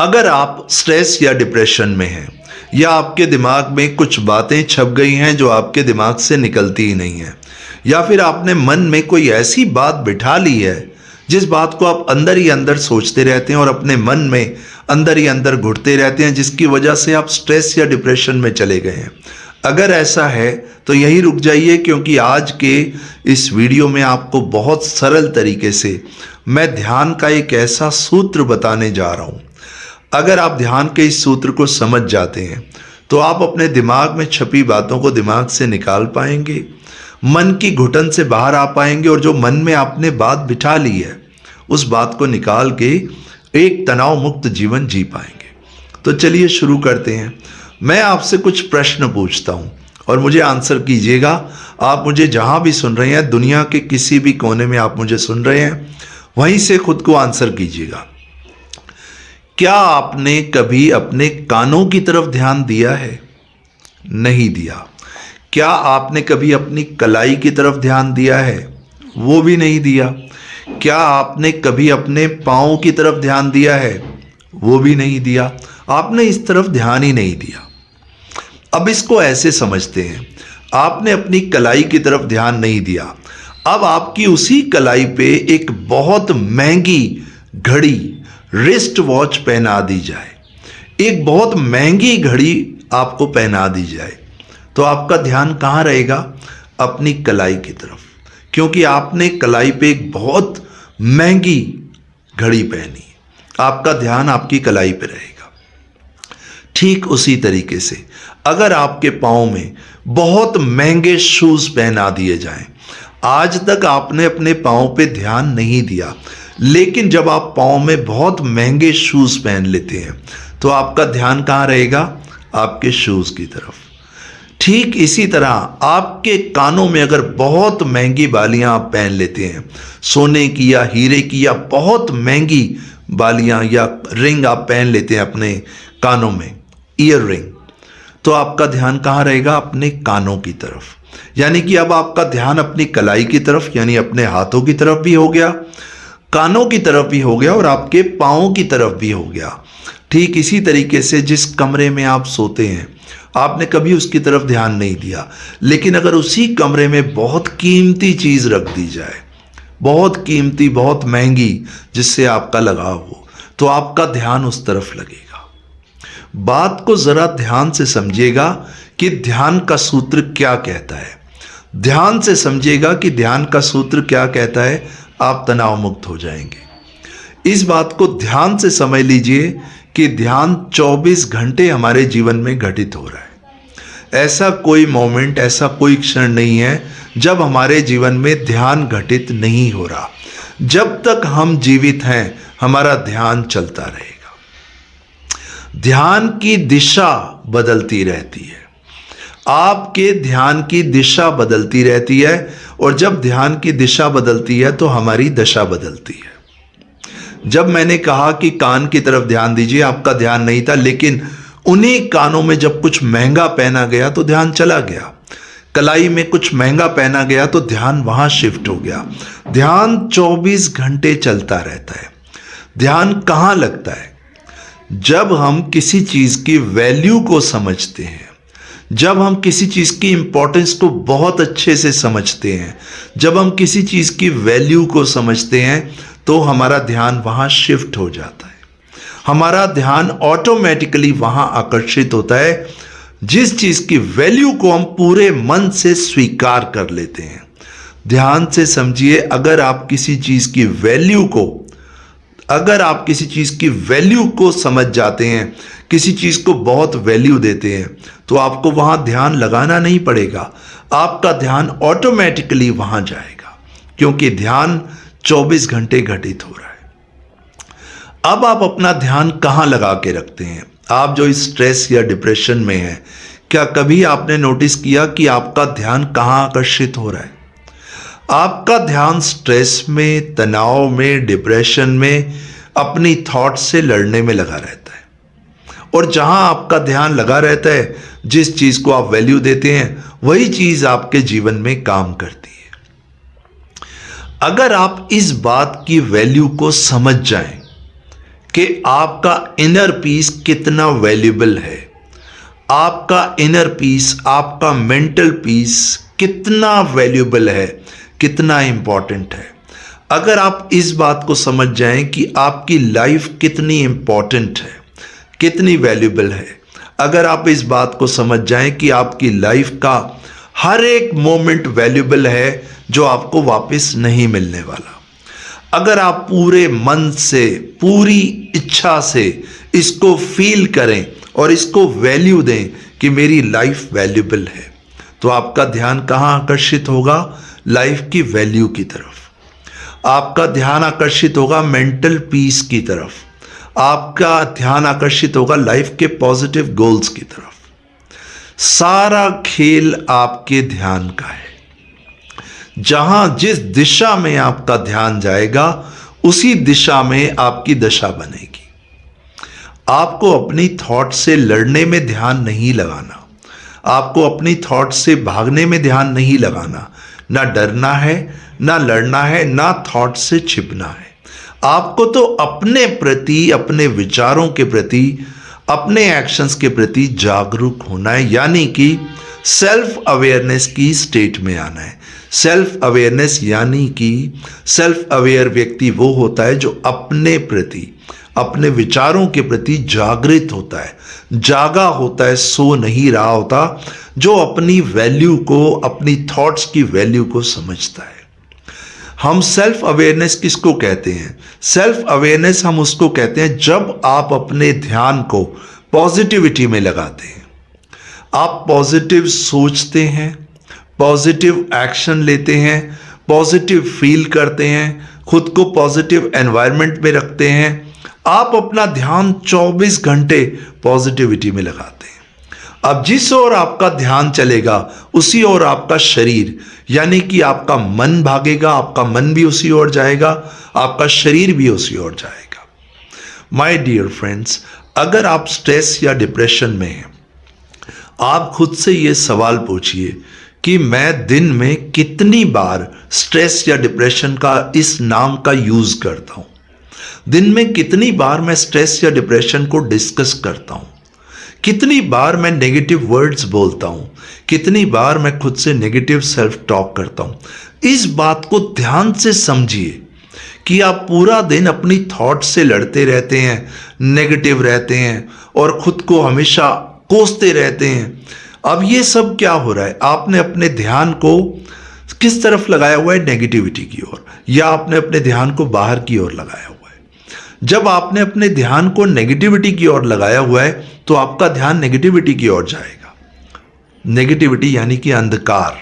अगर आप स्ट्रेस या डिप्रेशन में हैं या आपके दिमाग में कुछ बातें छप गई हैं जो आपके दिमाग से निकलती ही नहीं है, या फिर आपने मन में कोई ऐसी बात बिठा ली है जिस बात को आप अंदर ही अंदर सोचते रहते हैं और अपने मन में अंदर ही अंदर घुटते रहते हैं, जिसकी वजह से आप स्ट्रेस या डिप्रेशन में चले गए हैं। अगर ऐसा है तो यहीं रुक जाइए, क्योंकि आज के इस वीडियो में आपको बहुत सरल तरीके से मैं ध्यान का एक ऐसा सूत्र बताने जा रहा हूं। अगर आप ध्यान के इस सूत्र को समझ जाते हैं तो आप अपने दिमाग में छपी बातों को दिमाग से निकाल पाएंगे, मन की घुटन से बाहर आ पाएंगे और जो मन में आपने बात बिठा ली है उस बात को निकाल के एक तनाव मुक्त जीवन जी पाएंगे। तो चलिए शुरू करते हैं। मैं आपसे कुछ प्रश्न पूछता हूं और मुझे आंसर कीजिएगा। आप मुझे जहां भी सुन रहे हैं, दुनिया के किसी भी कोने में आप मुझे सुन रहे हैं, वहीं से खुद को आंसर कीजिएगा। क्या आपने कभी अपने कानों की तरफ ध्यान दिया है? नहीं दिया। क्या आपने कभी अपनी कलाई की तरफ ध्यान दिया है? वो भी नहीं दिया। क्या आपने कभी अपने पाँव की तरफ ध्यान दिया है? वो भी नहीं दिया। आपने इस तरफ ध्यान ही नहीं दिया। अब इसको ऐसे समझते हैं, आपने अपनी कलाई की तरफ ध्यान नहीं दिया। अब आपकी उसी कलाई पे एक बहुत महंगी घड़ी, रिस्ट वॉच पहना दी जाए, एक बहुत महंगी घड़ी आपको पहना दी जाए, तो आपका ध्यान कहाँ रहेगा? अपनी कलाई की तरफ, क्योंकि आपने कलाई पे एक बहुत महंगी घड़ी पहनी। आपका ध्यान आपकी कलाई पे रहेगा। ठीक उसी तरीके से अगर आपके पाँव में बहुत महंगे शूज पहना दिए जाएं, आज तक आपने अपने पाँव पे ध्यान नहीं दिया, लेकिन जब आप पाँव में बहुत महंगे शूज पहन लेते हैं तो आपका ध्यान कहाँ रहेगा? आपके शूज की तरफ। ठीक इसी तरह आपके कानों में अगर बहुत महंगी बालियां आप पहन लेते हैं, सोने की या हीरे की या बहुत महंगी बालियां या रिंग आप पहन लेते हैं अपने कानों में, ईयर रिंग, तो आपका ध्यान कहाँ रहेगा? अपने कानों की तरफ। यानी कि अब आपका ध्यान अपनी कलाई की तरफ यानी अपने हाथों की तरफ भी हो गया, कानों की तरफ भी हो गया और आपके पाँव की तरफ भी हो गया। ठीक इसी तरीके से जिस कमरे में आप सोते हैं आपने कभी उसकी तरफ ध्यान नहीं दिया, लेकिन अगर उसी कमरे में बहुत कीमती चीज़ रख दी जाए, बहुत कीमती, बहुत महंगी, जिससे आपका लगाव हो, तो आपका ध्यान उस तरफ लगेगा। बात को ज़रा ध्यान से समझिएगा कि ध्यान का सूत्र क्या कहता है। ध्यान से समझिएगा कि ध्यान का सूत्र क्या कहता है, आप तनाव मुक्त हो जाएंगे। इस बात को ध्यान से समझ लीजिए कि ध्यान 24 घंटे हमारे जीवन में घटित हो रहा है। ऐसा कोई मोमेंट, ऐसा कोई क्षण नहीं है जब हमारे जीवन में ध्यान घटित नहीं हो रहा। जब तक हम जीवित हैं हमारा ध्यान चलता रहेगा। ध्यान की दिशा बदलती रहती है, आपके ध्यान की दिशा बदलती रहती है, और जब ध्यान की दिशा बदलती है तो हमारी दशा बदलती है। जब मैंने कहा कि कान की तरफ ध्यान दीजिए, आपका ध्यान नहीं था, लेकिन उन्हीं कानों में जब कुछ महंगा पहना गया तो ध्यान चला गया। कलाई में कुछ महंगा पहना गया तो ध्यान वहां शिफ्ट हो गया। ध्यान 24 घंटे चलता रहता है। ध्यान कहाँ लगता है? जब हम किसी चीज की वैल्यू को समझते हैं, जब हम किसी चीज की इंपॉर्टेंस को बहुत अच्छे से समझते हैं, जब हम किसी चीज की वैल्यू को समझते हैं, तो हमारा ध्यान वहां शिफ्ट हो जाता है। हमारा ध्यान ऑटोमेटिकली वहां आकर्षित होता है जिस चीज की वैल्यू को हम पूरे मन से स्वीकार कर लेते हैं। ध्यान से समझिए, अगर आप किसी चीज की वैल्यू को समझ जाते हैं, किसी चीज को बहुत वैल्यू देते हैं, तो आपको वहां ध्यान लगाना नहीं पड़ेगा, आपका ध्यान ऑटोमेटिकली वहां जाएगा, क्योंकि ध्यान 24 घंटे घटित हो रहा है। अब आप अपना ध्यान कहाँ लगा के रखते हैं? आप जो स्ट्रेस या डिप्रेशन में हैं, क्या कभी आपने नोटिस किया कि आपका ध्यान कहाँ आकर्षित हो रहा है? आपका ध्यान स्ट्रेस में, तनाव में, डिप्रेशन में, अपनी थॉट से लड़ने में लगा रहता है। और जहां आपका ध्यान लगा रहता है, जिस चीज को आप वैल्यू देते हैं, वही चीज आपके जीवन में काम करती है। अगर आप इस बात की वैल्यू को समझ जाएं कि आपका इनर पीस कितना वैल्यूबल है, आपका इनर पीस, आपका मेंटल पीस कितना वैल्यूबल है, कितना इंपॉर्टेंट है। अगर आप इस बात को समझ जाएं कि आपकी लाइफ कितनी इंपॉर्टेंट है, कितनी वैल्यूबल है, अगर आप इस बात को समझ जाएं कि आपकी लाइफ का हर एक मोमेंट वैल्यूबल है जो आपको वापस नहीं मिलने वाला, अगर आप पूरे मन से, पूरी इच्छा से इसको फील करें और इसको वैल्यू दें कि मेरी लाइफ वैल्यूबल है, तो आपका ध्यान कहाँ आकर्षित होगा? लाइफ की वैल्यू की तरफ। आपका ध्यान आकर्षित होगा मेंटल पीस की तरफ, आपका ध्यान आकर्षित होगा लाइफ के पॉजिटिव गोल्स की तरफ। सारा खेल आपके ध्यान का है। जहां जिस दिशा में आपका ध्यान जाएगा उसी दिशा में आपकी दशा बनेगी। आपको अपनी थॉट से लड़ने में ध्यान नहीं लगाना, आपको अपनी थॉट से भागने में ध्यान नहीं लगाना। ना डरना है, ना लड़ना है, ना थॉट से छिपना है। आपको तो अपने प्रति, अपने विचारों के प्रति, अपने एक्शंस के प्रति जागरूक होना है, यानी कि सेल्फ अवेयरनेस की स्टेट में आना है। सेल्फ अवेयरनेस यानी कि सेल्फ अवेयर व्यक्ति वो होता है जो अपने प्रति, अपने विचारों के प्रति जागृत होता है, जागा होता है, सो नहीं रहा होता, जो अपनी वैल्यू को, अपनी थॉट्स की वैल्यू को समझता है। हम सेल्फ अवेयरनेस किसको कहते हैं? सेल्फ अवेयरनेस हम उसको कहते हैं जब आप अपने ध्यान को पॉजिटिविटी में लगाते हैं। आप पॉजिटिव सोचते हैं, पॉजिटिव एक्शन लेते हैं, पॉजिटिव फील करते हैं, खुद को पॉजिटिव एनवायरनमेंट में रखते हैं। आप अपना ध्यान 24 घंटे पॉजिटिविटी में लगाते हैं। अब जिस ओर आपका ध्यान चलेगा उसी ओर आपका शरीर, यानी कि आपका मन भागेगा, आपका मन भी उसी ओर जाएगा, आपका शरीर भी उसी ओर जाएगा। माय डियर फ्रेंड्स, अगर आप स्ट्रेस या डिप्रेशन में हैं, आप खुद से ये सवाल पूछिए कि मैं दिन में कितनी बार स्ट्रेस या डिप्रेशन का इस नाम का यूज करता हूं। दिन में कितनी बार मैं स्ट्रेस या डिप्रेशन को डिस्कस करता हूं, कितनी बार मैं नेगेटिव वर्ड्स बोलता हूं, कितनी बार मैं खुद से नेगेटिव सेल्फ टॉक करता हूं। इस बात को ध्यान से समझिए कि आप पूरा दिन अपनी थॉट से लड़ते रहते हैं, नेगेटिव रहते हैं और खुद को हमेशा कोसते रहते हैं। अब ये सब क्या हो रहा है? आपने अपने ध्यान को किस तरफ लगाया हुआ है? नेगेटिविटी की ओर, या आपने अपने ध्यान को बाहर की ओर लगाया हुआ है? जब आपने अपने ध्यान को नेगेटिविटी की ओर लगाया हुआ है तो आपका ध्यान नेगेटिविटी की ओर जाएगा। नेगेटिविटी यानी कि अंधकार।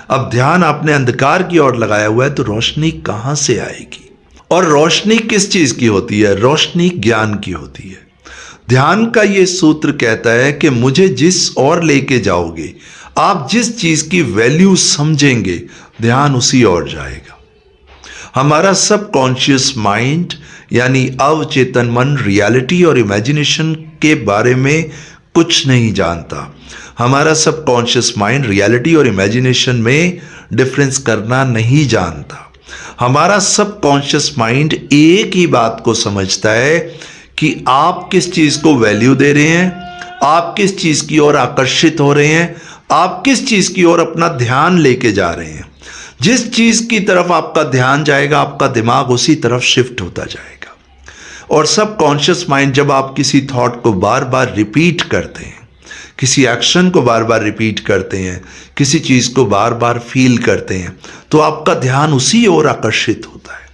अब ध्यान आपने अंधकार की ओर लगाया हुआ है तो रोशनी कहां से आएगी? और रोशनी किस चीज की होती है? रोशनी ज्ञान की होती है। ध्यान का ये सूत्र कहता है कि मुझे जिस ओर लेके जाओगे, आप जिस चीज की वैल्यू समझेंगे, ध्यान उसी ओर जाएगा। हमारा सबकॉन्शियस माइंड यानी अवचेतन मन रियलिटी और इमेजिनेशन के बारे में कुछ नहीं जानता। हमारा सबकॉन्शियस माइंड रियलिटी और इमेजिनेशन में डिफरेंस करना नहीं जानता। हमारा सबकॉन्शियस माइंड एक ही बात को समझता है कि आप किस चीज को वैल्यू दे रहे हैं, आप किस चीज की ओर आकर्षित हो रहे हैं, आप किस चीज की ओर अपना ध्यान लेके जा रहे हैं। जिस चीज की तरफ आपका ध्यान जाएगा, आपका दिमाग उसी तरफ शिफ्ट होता जाएगा। और सबकॉन्शियस माइंड जब आप किसी थॉट को बार बार रिपीट करते हैं, किसी एक्शन को बार बार रिपीट करते हैं, किसी चीज को बार बार फील करते हैं, तो आपका ध्यान उसी ओर आकर्षित होता है।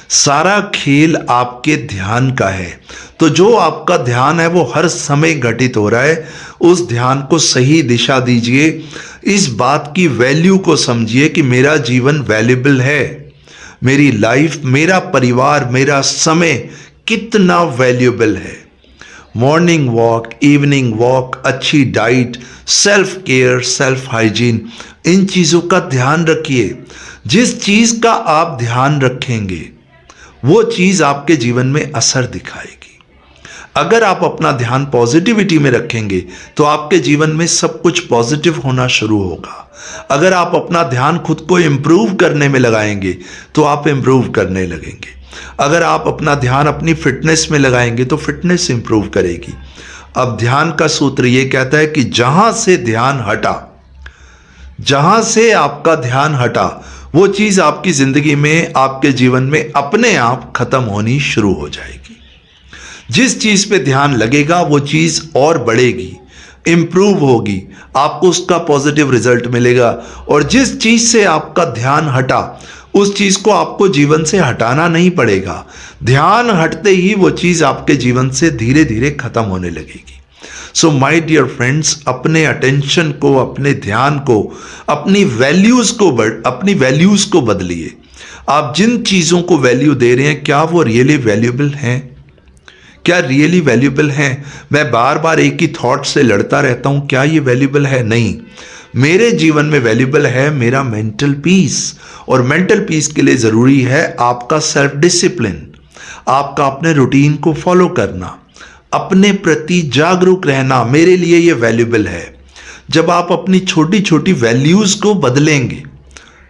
सारा खेल आपके ध्यान का है। तो जो आपका ध्यान है वो हर समय घटित हो रहा है, उस ध्यान को सही दिशा दीजिए। इस बात की वैल्यू को समझिए कि मेरा जीवन वैल्यूबल है, मेरी लाइफ, मेरा परिवार, मेरा समय कितना वैल्यूबल है। मॉर्निंग वॉक, इवनिंग वॉक, अच्छी diet, self care, self hygiene, इन चीज़ों का ध्यान रखिए। जिस चीज़ का आप ध्यान रखेंगे वो चीज़ आपके जीवन में असर दिखाएगी। अगर आप अपना ध्यान पॉजिटिविटी में रखेंगे तो आपके जीवन में सब कुछ पॉजिटिव होना शुरू होगा। अगर आप अपना ध्यान खुद को इम्प्रूव करने में लगाएंगे तो आप इम्प्रूव करने लगेंगे। अगर आप अपना ध्यान अपनी फिटनेस में लगाएंगे तो फिटनेस इंप्रूव करेगी। अब ध्यान का सूत्र ये कहता है कि जहां से ध्यान हटा, जहां से आपका ध्यान हटा, वो चीज आपकी जिंदगी में, आपके जीवन में अपने आप खत्म होनी शुरू हो जाएगी। जिस चीज पे ध्यान लगेगा वो चीज और बढ़ेगी, इंप्रूव होगी, आपको उसका पॉजिटिव रिजल्ट मिलेगा। और जिस चीज से आपका ध्यान हटा, उस चीज को आपको जीवन से हटाना नहीं पड़ेगा। ध्यान हटते ही वो चीज आपके जीवन से धीरे धीरे खत्म होने लगेगी। सो माय डियर फ्रेंड्स, अपने अटेंशन को, अपने ध्यान को, अपनी वैल्यूज को बदलिए। आप जिन चीजों को वैल्यू दे रहे हैं, क्या वो रियली वैल्यूएबल हैं? क्या रियली वैल्यूएबल हैं? मैं बार बार एक ही थॉट से लड़ता रहता हूं, क्या ये वैल्यूएबल है? नहीं, मेरे जीवन में वैल्यूएबल है मेरा मेंटल पीस। और मेंटल पीस के लिए जरूरी है आपका सेल्फ डिसिप्लिन, आपका अपने रूटीन को फॉलो करना, अपने प्रति जागरूक रहना। मेरे लिए ये वैल्यूएबल है। जब आप अपनी छोटी छोटी वैल्यूज को बदलेंगे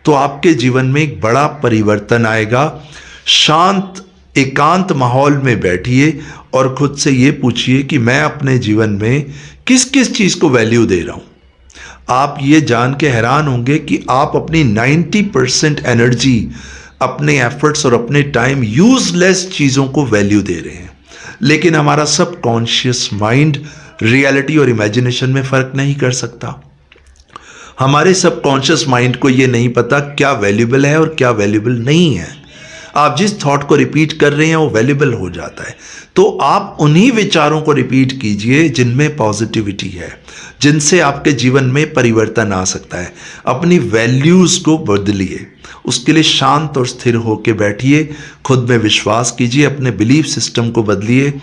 तो आपके जीवन में एक बड़ा परिवर्तन आएगा। शांत एकांत माहौल में बैठिए और खुद से ये पूछिए कि मैं अपने जीवन में किस किस चीज को वैल्यू दे रहा हूं। आप ये जान के हैरान होंगे कि आप अपनी 90% एनर्जी, अपने एफर्ट्स और अपने टाइम यूजलेस चीजों को वैल्यू दे रहे हैं। लेकिन हमारा सबकॉन्शियस माइंड रियलिटी और इमेजिनेशन में फर्क नहीं कर सकता। हमारे सबकॉन्शियस माइंड को यह नहीं पता क्या वैल्यूएबल है और क्या वैल्यूएबल नहीं है। आप जिस थॉट को रिपीट कर रहे हैं वो वैल्यूएबल हो जाता है। तो आप उन्हीं विचारों को रिपीट कीजिए जिनमें पॉजिटिविटी है, जिनसे आपके जीवन में परिवर्तन आ सकता है। अपनी वैल्यूज को बदलिए, उसके लिए शांत और स्थिर होकर बैठिए, खुद में विश्वास कीजिए, अपने बिलीफ सिस्टम को बदलिए।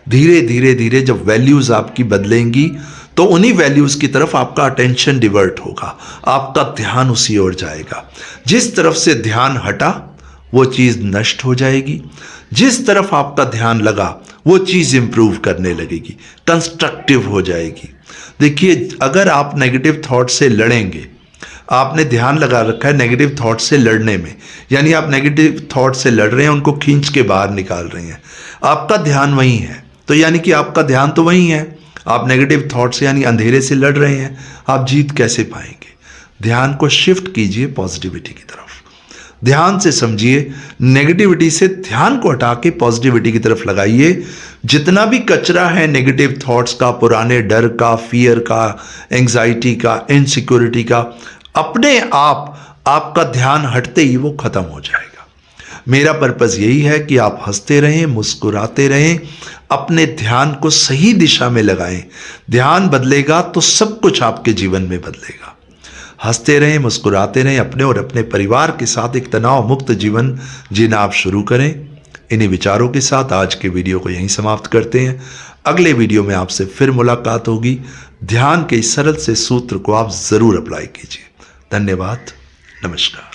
धीरे धीरे धीरे जब वैल्यूज आपकी बदलेंगी तो उन्हीं वैल्यूज की तरफ आपका अटेंशन डिवर्ट होगा, आपका ध्यान उसी ओर जाएगा। जिस तरफ से ध्यान हटा वो चीज नष्ट हो जाएगी, जिस तरफ आपका ध्यान लगा वो चीज इंप्रूव करने लगेगी, कंस्ट्रक्टिव हो जाएगी। देखिए, अगर आप नेगेटिव थॉट से लड़ेंगे, आपने ध्यान लगा रखा है नेगेटिव थॉट से लड़ने में, यानी आप नेगेटिव थॉट से लड़ रहे हैं, उनको खींच के बाहर निकाल रहे हैं, आपका ध्यान वहीं है, तो यानी कि आपका ध्यान तो वहीं है। आप नेगेटिव थॉट से यानी अंधेरे से लड़ रहे हैं, आप जीत कैसे पाएंगे? ध्यान को शिफ्ट कीजिए पॉजिटिविटी की तरफ। ध्यान से समझिए, नेगेटिविटी से ध्यान को हटा के पॉजिटिविटी की तरफ लगाइए। जितना भी कचरा है नेगेटिव थॉट्स का, पुराने डर का, फियर का, एंजाइटी का, इनसिक्योरिटी का, अपने आप आपका ध्यान हटते ही वो खत्म हो जाएगा। मेरा पर्पस यही है कि आप हंसते रहें, मुस्कुराते रहें, अपने ध्यान को सही दिशा में लगाएं। ध्यान बदलेगा तो सब कुछ आपके जीवन में बदलेगा। हंसते रहें, मुस्कुराते रहें, अपने और अपने परिवार के साथ एक तनाव मुक्त जीवन जीना आप शुरू करें। इन्हीं विचारों के साथ आज के वीडियो को यहीं समाप्त करते हैं। अगले वीडियो में आपसे फिर मुलाकात होगी। ध्यान के इस सरल से सूत्र को आप जरूर अप्लाई कीजिए। धन्यवाद, नमस्कार।